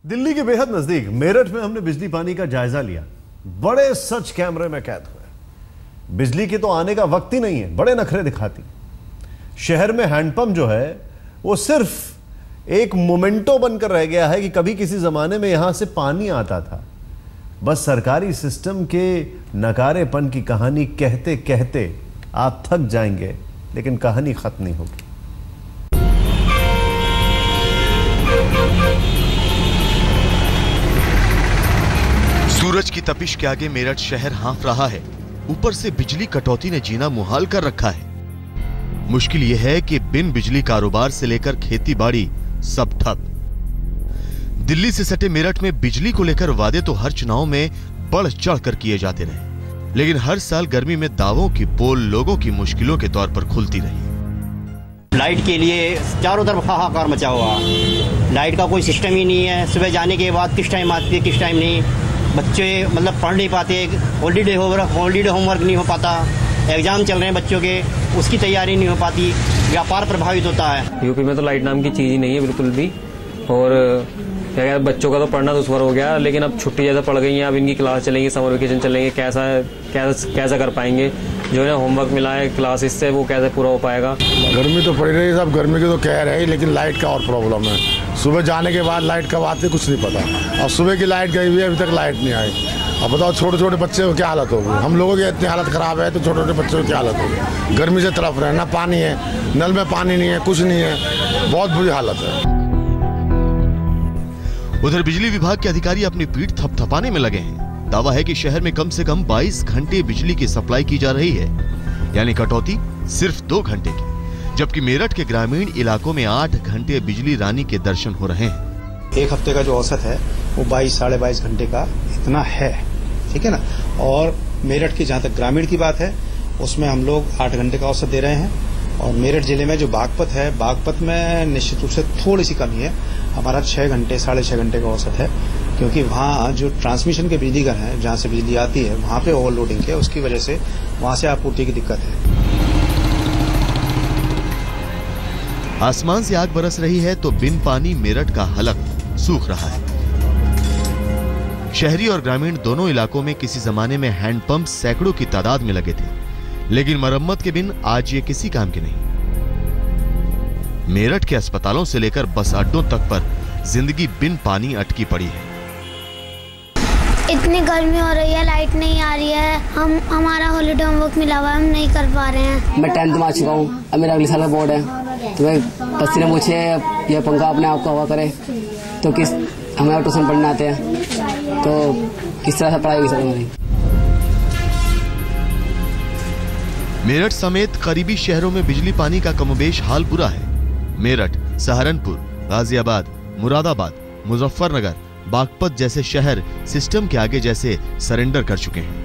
दिल्ली के बेहद नजदीक मेरठ में हमने बिजली पानी का जायजा लिया। बड़े सच कैमरे में कैद हुए। बिजली के तो आने का वक्त ही नहीं है, बड़े नखरे दिखाती। शहर में हैंडपंप जो है वो सिर्फ एक मोमेंटो बनकर रह गया है कि कभी किसी जमाने में यहां से पानी आता था। बस सरकारी सिस्टम के नकारेपन की कहानी कहते कहते आप थक जाएंगे, लेकिन कहानी खत्म नहीं होगी। सूरज की तपिश के आगे मेरठ शहर हाँफ रहा है। ऊपर से बिजली कटौती ने जीना मुहाल कर रखा है। मुश्किल यह है कि बिन बिजली कारोबार से लेकर खेती बाड़ी सब ठप। दिल्ली से सटे मेरठ में बिजली को लेकर वादे तो हर चुनाव में बढ़ चढ़कर किए जाते रहे, लेकिन हर साल गर्मी में दावों की पोल लोगों की मुश्किलों के तौर पर खुलती रही। लाइट के लिए चारों तरफ हाहाकार मचा हुआ। लाइट का कोई सिस्टम ही नहीं है। सुबह जाने के बाद किस टाइम आती है किस टाइम नहीं। बच्चे मतलब पढ़ नहीं पाते, हॉलीडे होमवर्क नहीं हो पाता, एग्जाम चल रहे हैं बच्चों के, उसकी तैयारी नहीं हो पाती, व्यापार प्रभावित होता है। यूपी में तो लाइट नाम की चीज ही नहीं है बिल्कुल भी। और क्या कहते बच्चों का तो पढ़ना दुश्वार हो गया, लेकिन अब छुट्टी जैसे पड़ गई है, अब इनकी क्लास चलेंगी, समर वेकेशन चलेंगे, कैसा कर पाएंगे। जो है होमवर्क मिला है क्लासेस से, वो कैसे पूरा हो पाएगा। गर्मी तो पड़ रही है, सब गर्मी की तो कहर है, लेकिन लाइट का और प्रॉब्लम है। सुबह जाने के बाद लाइट कब आती कुछ नहीं पता, और सुबह की लाइट गई हुई है, अभी तक लाइट नहीं आई। अब बताओ छोटे छोटे बच्चे को क्या हालत होगी। हम लोगों की इतनी हालत खराब है तो छोटे छोटे बच्चों की क्या हालत होगी। गर्मी से तरफ रहे, ना पानी है, नल में पानी नहीं है, कुछ नहीं है, बहुत बुरी हालत है। उधर बिजली विभाग के अधिकारी अपनी पीठ थपथपाने में लगे हैं। दावा है कि शहर में कम से कम 22 घंटे बिजली की सप्लाई की जा रही है, यानी कटौती सिर्फ 2 घंटे की, जबकि मेरठ के ग्रामीण इलाकों में 8 घंटे बिजली रानी के दर्शन हो रहे हैं। एक हफ्ते का जो औसत है वो 22 साढ़े 22 घंटे का इतना है, ठीक है ना। और मेरठ की जहां तक ग्रामीण की बात है उसमें हम लोग 8 घंटे का औसत दे रहे हैं। और मेरठ जिले में जो बागपत है, बागपत में निश्चित रूप से थोड़ी सी कमी है। हमारा 6 घंटे साढ़े 6 घंटे का औसत है, क्योंकि वहाँ जो ट्रांसमिशन के बिजली घर हैं जहाँ से बिजली आती है वहाँ पे ओवरलोडिंग है, उसकी वजह से वहाँ से आपूर्ति की दिक्कत है। आसमान से आग बरस रही है तो बिन पानी मेरठ का हलक सूख रहा है। शहरी और ग्रामीण दोनों इलाकों में किसी जमाने में हैंडपंप सैकड़ों की तादाद में लगे थे, लेकिन मरम्मत के बिन आज ये किसी काम के नहीं। मेरठ के अस्पतालों से लेकर बस अड्डों तक पर जिंदगी बिन पानी अटकी पड़ी है। इतनी गर्मी हो रही है, लाइट नहीं आ रही है, हमारा हॉलीडे होमवर्क मिला हुआ है, हम नहीं कर पा रहे हैं। मैं 10th में आ चुका हूँ, अब मेरा अगले साल का बोर्ड है, तो मैं बच्चे ने पूछे ये पंखा अपने आप को हवा करे तो किस हमारे ट्यूशन पढ़ने आते हैं तो किस तरह से पढ़ाई होगी सर हमारी। मेरठ समेत करीबी शहरों में बिजली पानी का कमोबेश हाल बुरा है। मेरठ, सहारनपुर, गाजियाबाद, मुरादाबाद, मुजफ्फरनगर, बागपत जैसे शहर सिस्टम के आगे जैसे सरेंडर कर चुके हैं।